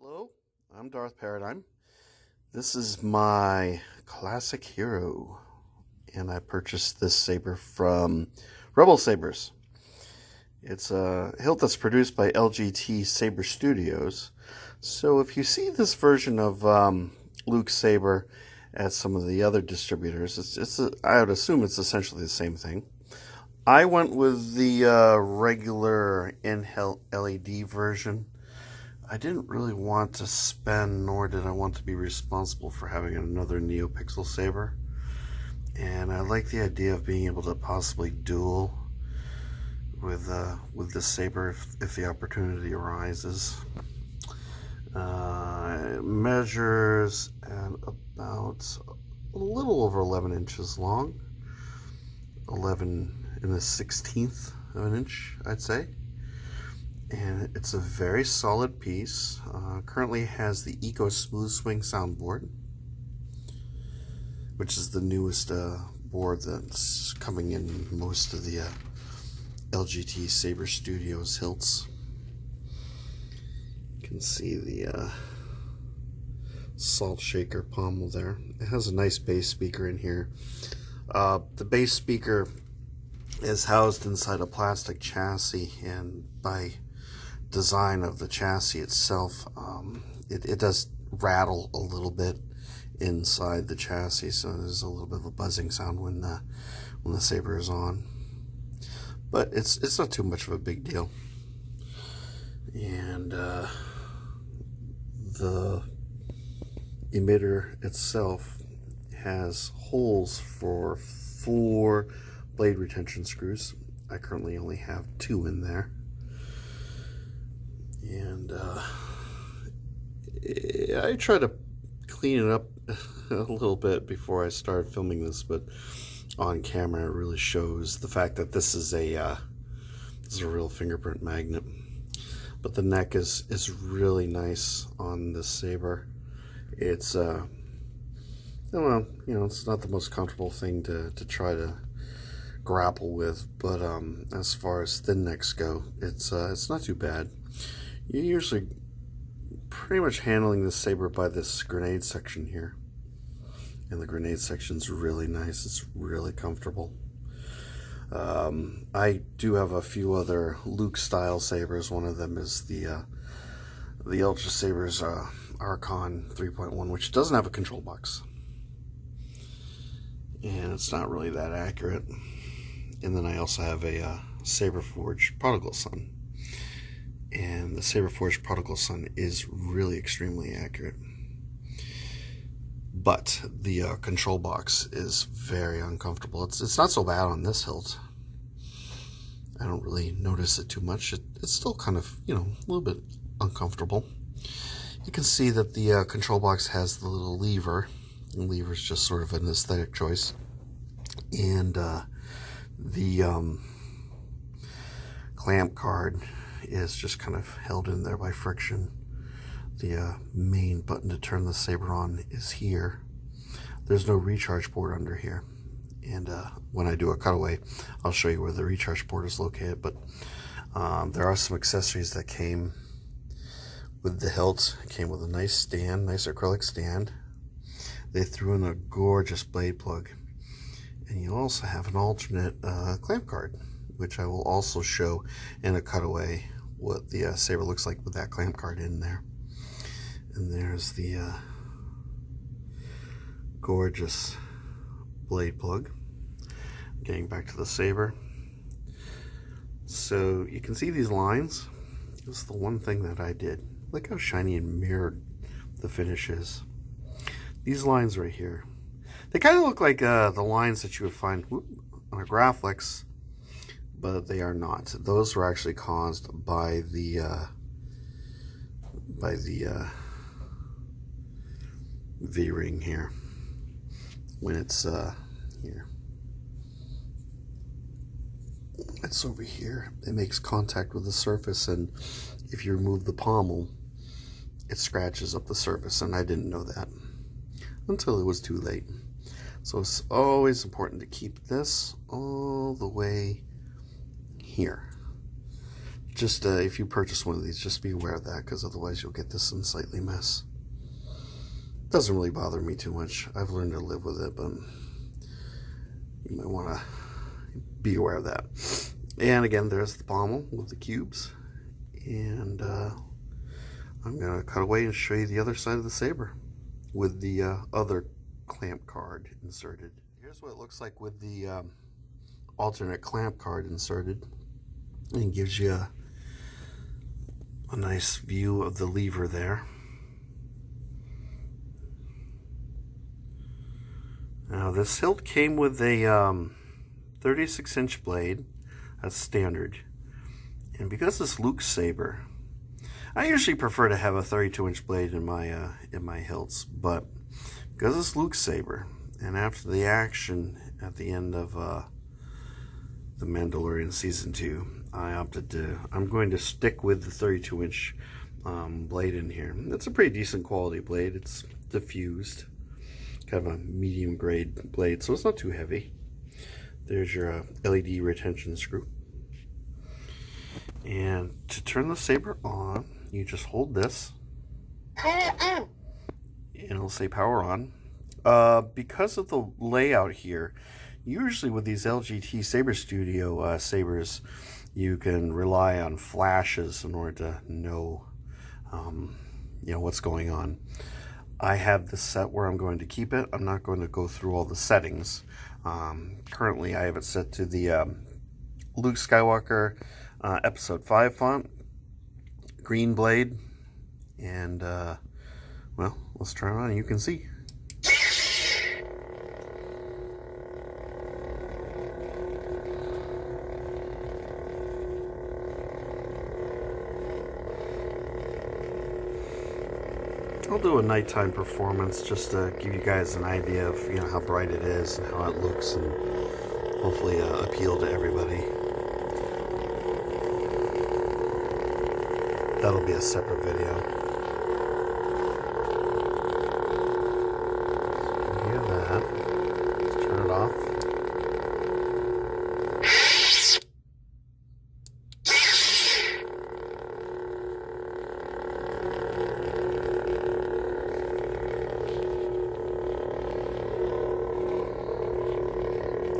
Hello, I'm Darth Paradigm. This is my classic hero, and I purchased this saber from Rebel Sabers. It's a hilt that's produced by LGT Saber Studios. So if you see this version of Luke's saber at some of the other distributors, I would assume it's essentially the same thing. I went with the regular in-hilt LED version. I didn't really want to spend, nor did I want to be responsible for having another NeoPixel saber. And I like the idea of being able to possibly duel with this saber if the opportunity arises. It measures at about a little over 11 inches long. 11 and a 16th of an inch, I'd say. And it's a very solid piece. Currently has the Eco Smooth Swing soundboard, which is the newest board that's coming in most of the LGT Saber Studios hilts. You can see the salt shaker pommel there. It has a nice bass speaker in here. The bass speaker is housed inside a plastic chassis, and by design of the chassis itself, it does rattle a little bit inside the chassis, so there's a little bit of a buzzing sound when the saber is on, but it's not too much of a big deal. And the emitter itself has holes for 4 blade retention screws. I currently only have 2 in there. And I try to clean it up a little bit before I start filming this, but on camera it really shows the fact that this is a real fingerprint magnet. But the neck is really nice on this saber. It's well, it's not the most comfortable thing to try to grapple with, but as far as thin necks go, it's not too bad. You're usually pretty much handling this saber by this grenade section here. And the grenade section's really nice. It's really comfortable. I do have a few other Luke style sabers. One of them is the Ultra Sabers Archon 3.1, which doesn't have a control box. And it's not really that accurate. And then I also have a Saber Forge Prodigal Son. And the Saber Forge Prodigal Son is really extremely accurate. But the control box is very uncomfortable. It's not so bad on this hilt. I don't really notice it too much. It's still kind of, a little bit uncomfortable. You can see that the control box has the little lever. The lever is just sort of an aesthetic choice. And the clamp card is just kind of held in there by friction. The main button to turn the saber on is here. There's no recharge port under here, and when I do a cutaway I'll show you where the recharge port is located. But there are some accessories that came with the hilt. It came with a nice stand, nice acrylic stand. They threw in a gorgeous blade plug, and you also have an alternate clamp card, which I will also show in a cutaway what the saber looks like with that clamp card in there. And there's the gorgeous blade plug. Getting back to the saber, so you can see these lines. This is the one thing that I did. Look how shiny and mirrored the finish is. These lines right here, they kind of look like the lines that you would find on a Graflex, but they are not. Those were actually caused by the V-ring here. When it's here, it's over here. It makes contact with the surface, and if you remove the pommel, it scratches up the surface. And I didn't know that until it was too late. So it's always important to keep this all the way here. just if you purchase one of these, just be aware of that, because otherwise you'll get this unsightly mess. Doesn't really bother me too much. I've learned to live with it, but you might want to be aware of that. And again, there's the pommel with the cubes. And I'm going to cut away and show you the other side of the saber with the other clamp card inserted. Here's what it looks like with the alternate clamp card inserted. And gives you a nice view of the lever there. Now this hilt came with a 36-inch blade. That's standard. And because it's Luke's saber, I usually prefer to have a 32-inch blade in my hilts, but because it's Luke's saber, and after the action at the end of The Mandalorian Season 2, I'm going to stick with the 32-inch blade in here. It's a pretty decent quality blade. It's diffused, kind of a medium grade blade, so it's not too heavy. There's your LED retention screw. And to turn the saber on, you just hold this, and it'll say power on. Because of the layout here, usually with these LGT Saber Studio sabers, you can rely on flashes in order to know, what's going on. I have this set where I'm going to keep it. I'm not going to go through all the settings. Currently, I have it set to the Luke Skywalker Episode 5 font, green blade, and well, let's turn it on and you can see. I'll do a nighttime performance just to give you guys an idea of how bright it is and how it looks, and hopefully appeal to everybody. That'll be a separate video. You hear that? Let's turn it off.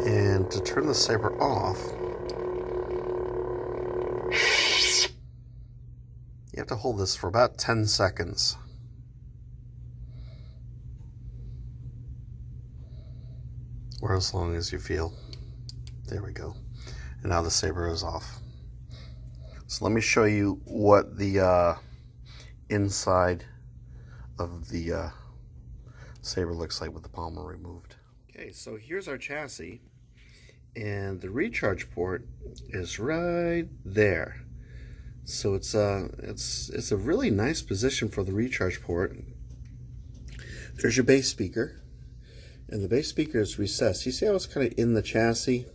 And to turn the saber off, you have to hold this for about 10 seconds. Or as long as you feel. There we go. And now the saber is off. So let me show you what the inside of the saber looks like with the pommel removed. Okay, so here's our chassis. And the recharge port is right there. So it's a really nice position for the recharge port. There's your bass speaker, and the bass speaker is recessed. You see how it's kind of in the chassis?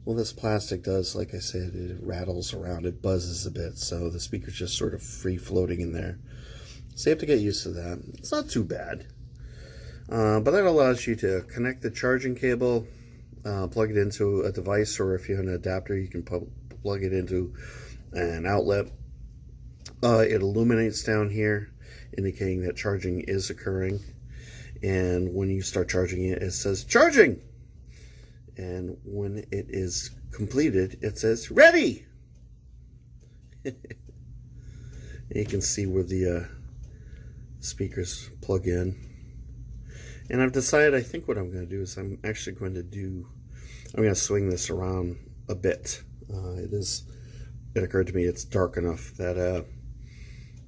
Well, this plastic does, like I said, it rattles around, it buzzes a bit, so the speaker's just sort of free floating in there. So you have to get used to that. It's not too bad, but that allows you to connect the charging cable, plug it into a device, or if you have an adapter, you can plug it into an outlet. It illuminates down here, indicating that charging is occurring. And when you start charging it, it says charging. And when it is completed, it says ready. And you can see where the speakers plug in. And I've decided, I think what I'm going to do is I'm going to swing this around a bit. It occurred to me it's dark enough that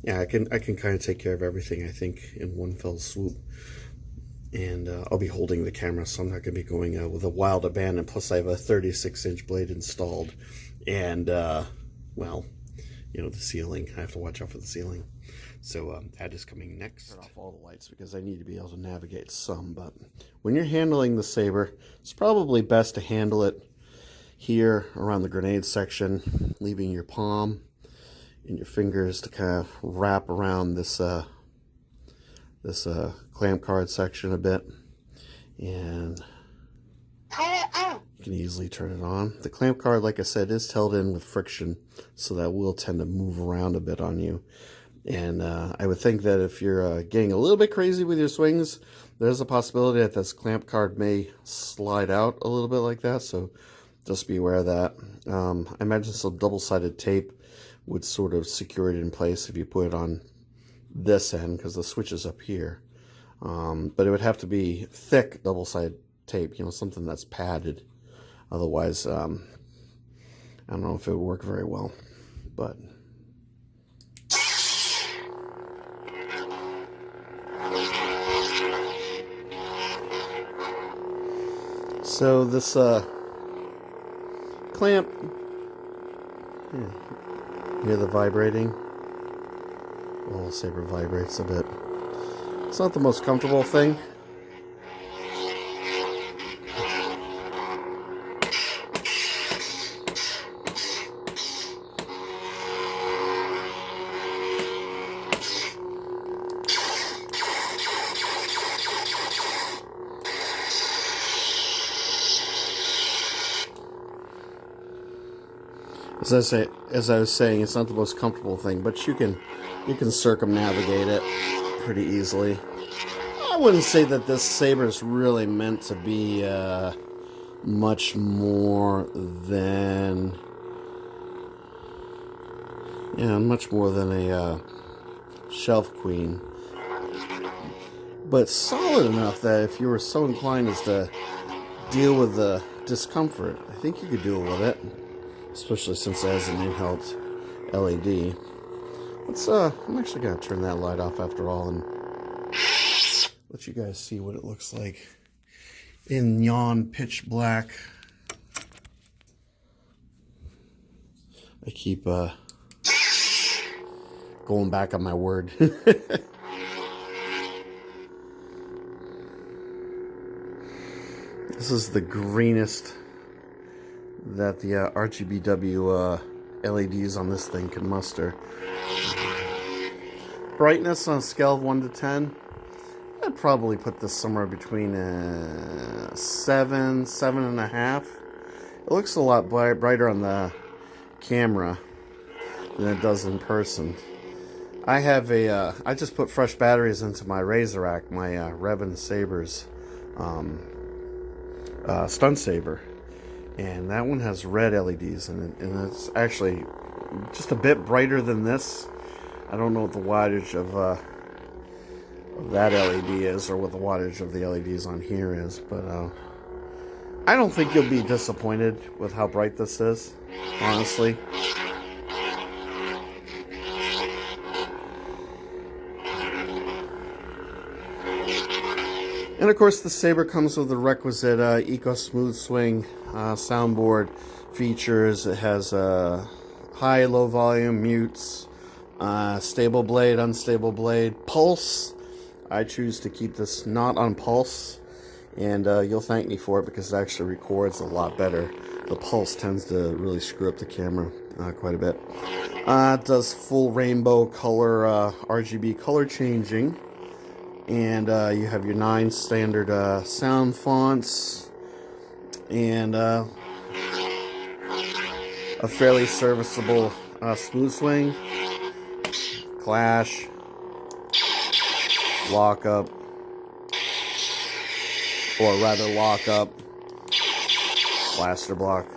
I can kind of take care of everything, I think, in one fell swoop. And I'll be holding the camera, so I'm not going to be going with a wild abandon. Plus, I have a 36-inch blade installed, and well, the ceiling. I have to watch out for the ceiling. So that is coming next. Turn off all the lights because I need to be able to navigate some. But when you're handling the saber, it's probably best to handle it here around the grenade section, leaving your palm and your fingers to kind of wrap around this clamp card section a bit, and you can easily turn it on. The clamp guard, like I said, is held in with friction, so that will tend to move around a bit on you. And I would think that if you're getting a little bit crazy with your swings, there's a possibility that this clamp guard may slide out a little bit like that, so just be aware of that. I imagine some double-sided tape would sort of secure it in place if you put it on this end, because the switch is up here. But it would have to be thick double-sided tape, you know, something that's padded. Otherwise, I don't know if it would work very well. But so this clamp, hear the vibrating? The little saber vibrates a bit. It's not the most comfortable thing. As I was saying, it's not the most comfortable thing, but you can circumnavigate it pretty easily. I wouldn't say that this saber is really meant to be much more than a shelf queen, but solid enough that if you were so inclined as to deal with the discomfort, I think you could deal with it. Especially since it has an in-Hilt LED. I'm actually going to turn that light off after all and let you guys see what it looks like in neon pitch black. I keep going back on my word. This is the greenest that the RGBW LEDs on this thing can muster. Brightness on a scale of 1 to 10, I'd probably put this somewhere between 7, 7.5. It looks a lot brighter on the camera than it does in person. I have I just put fresh batteries into my Razor, my Rebel Sabers stunt saber. And that one has red LEDs in it, and it's actually just a bit brighter than this. I don't know what the wattage of that LED is, or what the wattage of the LEDs on here is, but I don't think you'll be disappointed with how bright this is, honestly. And of course, the saber comes with the requisite Eco Smooth Swing soundboard features. It has high, low volume, mutes, stable blade, unstable blade, pulse. I choose to keep this not on pulse, and you'll thank me for it because it actually records a lot better. The pulse tends to really screw up the camera quite a bit. It does full rainbow color, RGB color changing. And you have your 9 standard sound fonts, and a fairly serviceable smooth swing, clash, lockup, or rather lockup, blaster block.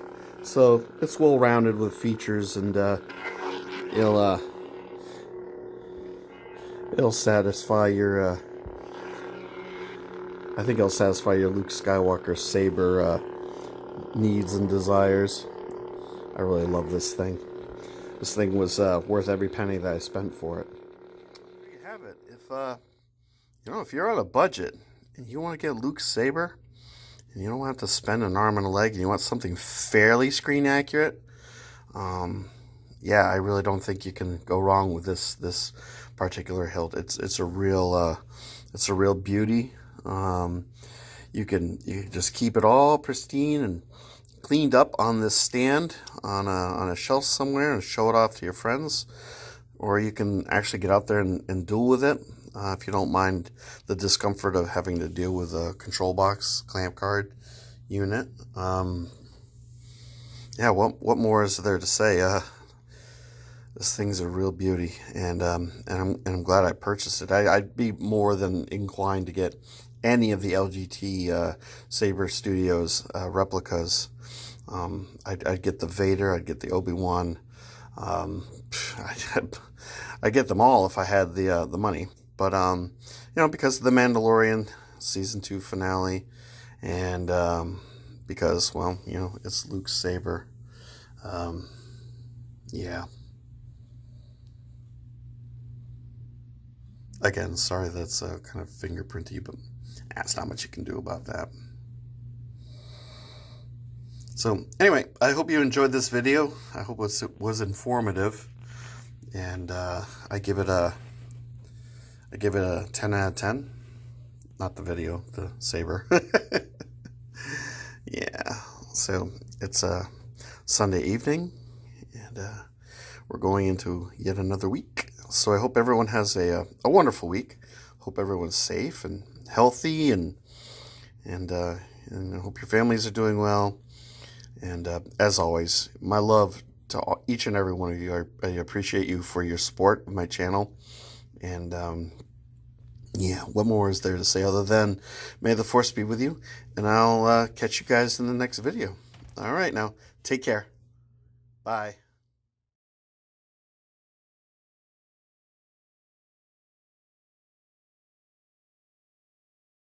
So it's well rounded with features, and it'll satisfy your I think it'll satisfy your Luke Skywalker saber needs and desires. I really love this thing. This thing was worth every penny that I spent for it. There you have it. If you're on a budget and you want to get Luke's saber, and you don't have to spend an arm and a leg, and you want something fairly screen accurate, yeah, I really don't think you can go wrong with this particular hilt. It's a real beauty. You can just keep it all pristine and cleaned up on this stand on a shelf somewhere and show it off to your friends, or you can actually get out there and duel with it if you don't mind the discomfort of having to deal with a control box clamp guard unit. yeah, what more is there to say? This thing's a real beauty, and I'm glad I purchased it. I'd be more than inclined to get any of the LGT Saber Studios replicas. I'd get the Vader, I'd get the Obi-Wan. I'd get them all if I had the money. But because of the Mandalorian season 2 finale, and because, well, it's Luke's saber. Yeah. Again, sorry that's kind of fingerprinty, but that's not much you can do about that. So anyway, I hope you enjoyed this video. I hope it was informative, and I give it a 10 out of 10. Not the video, the saber. Yeah. So it's a Sunday evening, and we're going into yet another week. So I hope everyone has a wonderful week. Hope everyone's safe and healthy, and I hope your families are doing well. And as always, my love to each and every one of you. I appreciate you for your support of my channel. And yeah, what more is there to say other than may the force be with you, and I'll catch you guys in the next video. All right, now, take care. Bye.